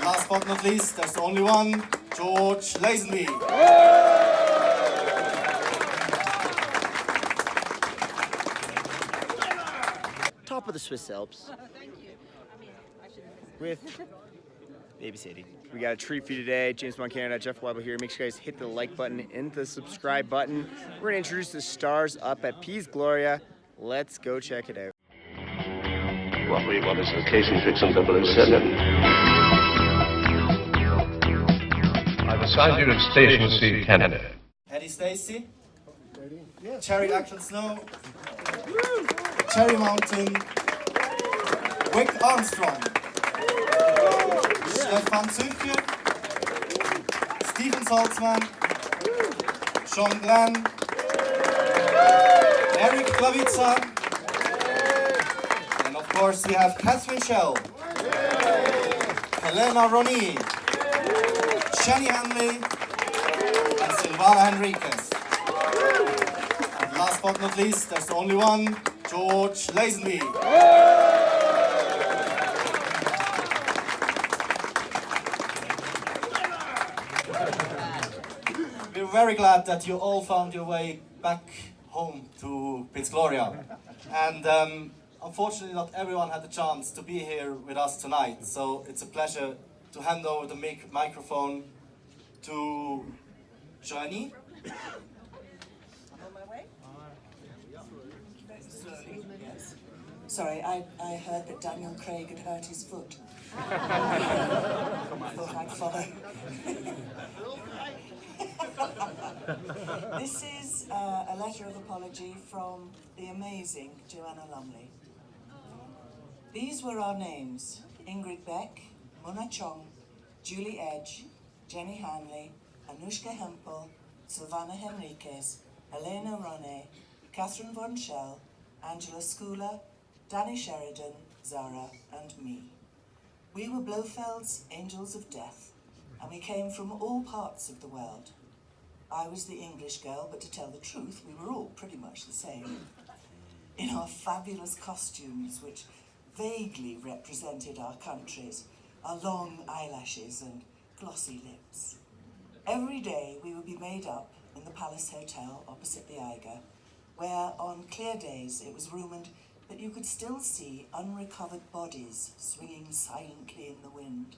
Last but not least, there's only one, George Lazenby. Top of the Swiss Alps. Thank you. I mean, I should have With Baby Sadie. We got a treat for you today. James Bond Canada, Jeff Weber here. Make sure you guys hit the like button and the subscribe button. We're going to introduce the stars up at Piz Gloria. Let's go check it out. What we want is location fix on 007. I've assigned you to Station C, Canada. Eddie Stacey, Cherry Ackland-Snow, Cherry Mountain, Wick Armstrong, Stefan Zürcher, Stephen Saltzman, Glen, Erich Glavitza, and of course we have Schell, Helena Ronee, Hanley, and Sylvana Henriques. And last but not least, there's only one, George Lazenby. We're very glad that you all found your way back home to Piz Gloria. And unfortunately not everyone had the chance to be here with us tonight, so it's a pleasure to hand over the microphone to Joanna. on my way. Slowly, yes. Sorry, I heard that Daniel Craig had hurt his foot. I thought I'd follow. This is a letter of apology from the amazing Joanna Lumley. These were our names: Ingrid Beck, Mona Chong, Julie Edge, Jenny Hanley, Anushka Hempel, Sylvana Henriques, Helena Ronee, Catherine von Schell, Angela Schooler, Danny Sheridan, Zara, and me. We were Blofeld's Angels of Death, and we came from all parts of the world. I was the English girl, but to tell the truth, we were all pretty much the same. In our fabulous costumes, which vaguely represented our countries, our long eyelashes and glossy lips. Every day we would be made up in the Palace Hotel opposite the Eiger, where on clear days it was rumoured that you could still see unrecovered bodies swinging silently in the wind.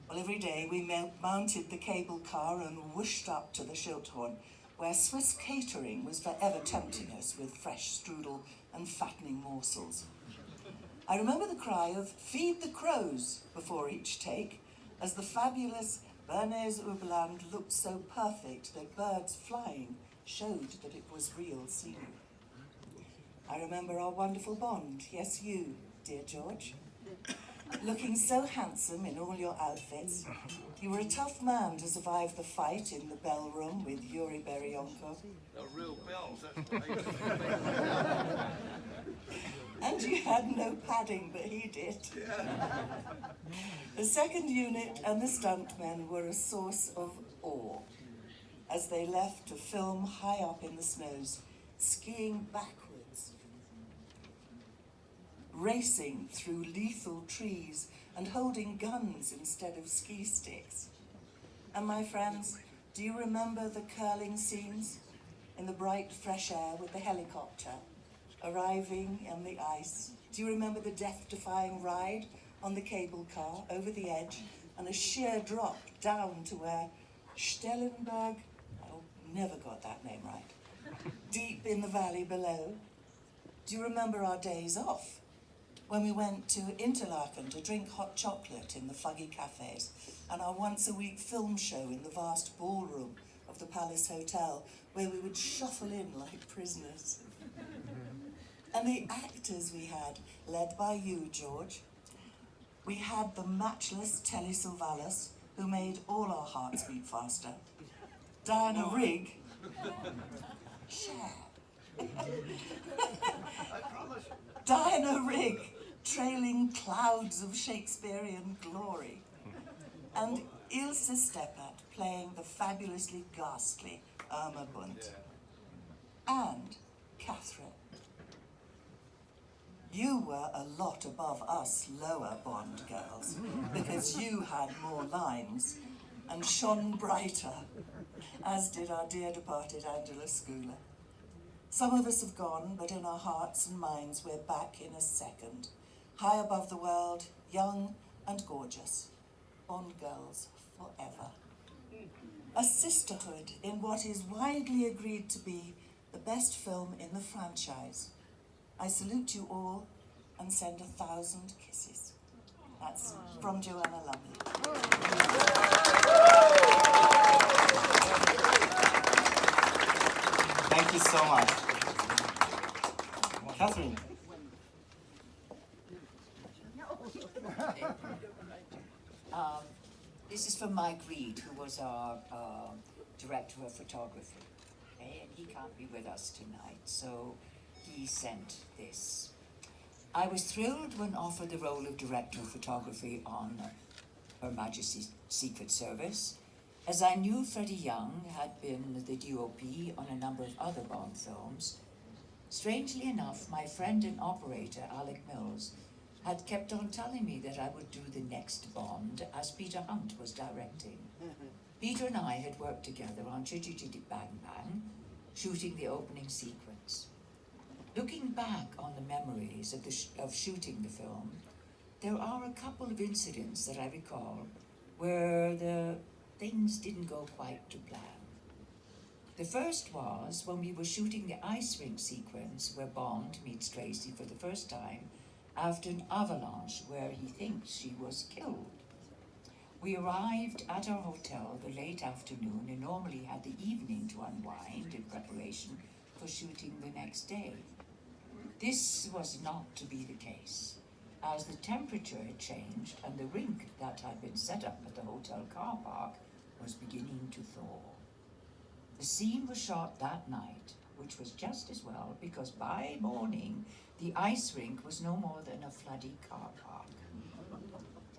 Well, every day we mounted the cable car and whooshed up to the Schildhorn, where Swiss catering was forever tempting us with fresh strudel and fattening morsels. I remember the cry of "Feed the crows" before each take, as the fabulous Bernese Oberland looked so perfect that birds flying showed that it was real scenery. I remember our wonderful bond, yes you, dear George. Looking so handsome in all your outfits, you were a tough man to survive the fight in the bell room with Yuri Berionko. The real bells, that's what And you had no padding, but he did. The second unit and the stuntmen were a source of awe as they left to film high up in the snows, skiing backwards, racing through lethal trees and holding guns instead of ski sticks. And my friends, do you remember the curling scenes in the bright fresh air with the helicopter arriving on the ice? Do you remember the death-defying ride on the cable car over the edge and a sheer drop down to where Stellenberg, never got that name right, deep in the valley below? Do you remember our days off when we went to Interlaken to drink hot chocolate in the fuggy cafes, and our once-a-week film show in the vast ballroom of the Palace Hotel, where we would shuffle in like prisoners? And the actors we had, led by you, George. We had the matchless Telly Sylvanas, who made all our hearts beat faster. Diana Rigg. Share. Diana Rigg, trailing clouds of Shakespearean glory. And Ilse Steppert playing the fabulously ghastly Irma Bunt. And Catherine. You were a lot above us lower Bond girls, because you had more lines and shone brighter, as did our dear departed Angela Schooler. Some of us have gone, but in our hearts and minds we're back in a second, high above the world, young and gorgeous. Bond girls forever. A sisterhood in what is widely agreed to be the best film in the franchise. I salute you all and send 1,000 kisses. That's from Joanna Lumley. Thank you so much. Catherine. This is from Mike Reed, who was our director of photography. Okay? And he can't be with us tonight, so he sent this. I was thrilled when offered the role of director of photography on Her Majesty's Secret Service, as I knew Freddie Young had been the DOP on a number of other Bond films. Strangely enough, my friend and operator, Alec Mills, had kept on telling me that I would do the next Bond as Peter Hunt was directing. Peter and I had worked together on Chitty Chitty Bang Bang, shooting the opening sequence. Looking back on the memories of shooting the film, there are a couple of incidents that I recall where the things didn't go quite to plan. The first was when we were shooting the ice rink sequence where Bond meets Stacey for the first time after an avalanche where he thinks she was killed. We arrived at our hotel the late afternoon and normally had the evening to unwind in preparation for shooting the next day. This was not to be the case, as the temperature had changed and the rink that had been set up at the hotel car park was beginning to thaw. The scene was shot that night, which was just as well because by morning the ice rink was no more than a flooded car park.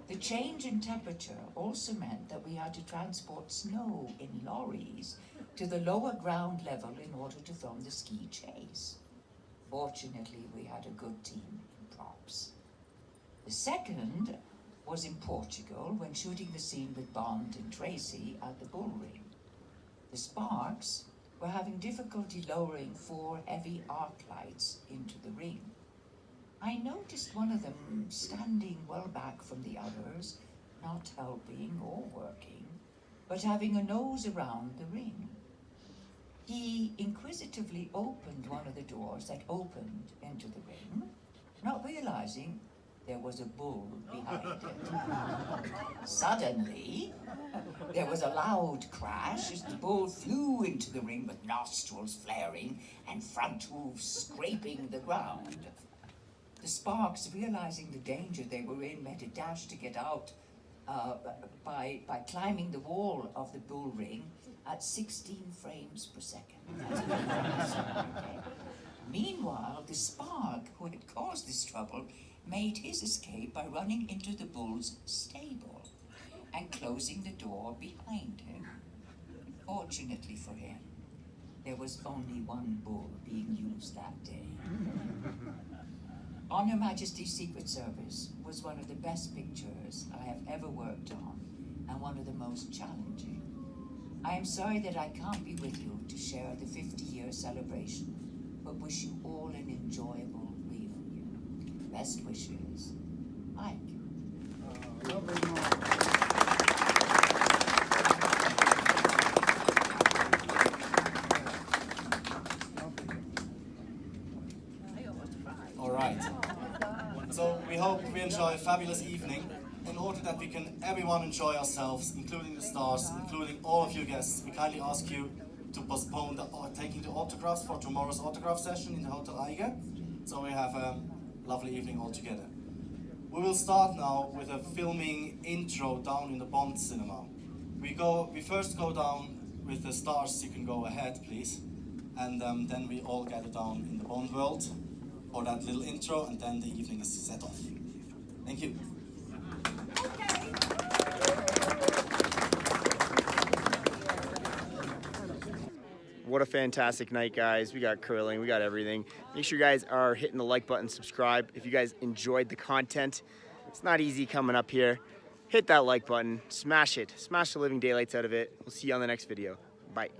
The change in temperature also meant that we had to transport snow in lorries to the lower ground level in order to film the ski chase. Fortunately, we had a good team in props. The second was in Portugal when shooting the scene with Bond and Tracy at the bull ring. The Sparks were having difficulty lowering 4 heavy arc lights into the ring. I noticed one of them standing well back from the others, not helping or working, but having a nose around the ring. He inquisitively opened one of the doors that opened into the ring, not realizing there was a bull behind it. Suddenly, there was a loud crash as the bull flew into the ring with nostrils flaring and front hooves scraping the ground. The Sparks, realizing the danger they were in, made a dash to get out by climbing the wall of the bull ring at 16 frames per second. Meanwhile, the Spark, who had caused this trouble, made his escape by running into the bull's stable and closing the door behind him. Fortunately for him, there was only one bull being used that day. On Her Majesty's Secret Service was one of the best pictures I have ever worked on and one of the most challenging. I am sorry that I can't be with you to share the 50-year celebration, but wish you all an enjoyable reunion. Best wishes, Mike. All right. So we hope we enjoy a fabulous evening. In order that we can everyone enjoy ourselves, including the stars, including all of you guests, we kindly ask you to postpone taking the autographs for tomorrow's autograph session in the Hotel Eiger. So we have a lovely evening all together. We will start now with a filming intro down in the Bond cinema. We first go down with the stars. You can go ahead, please. And then we all gather down in the Bond world for that little intro, and then the evening is set off. Thank you. What a fantastic night, guys. We got curling, we got everything. Make sure you guys are hitting the like button, subscribe. If you guys enjoyed the content, it's not easy coming up here. Hit that like button, smash it, smash the living daylights out of it. We'll see you on the next video. Bye.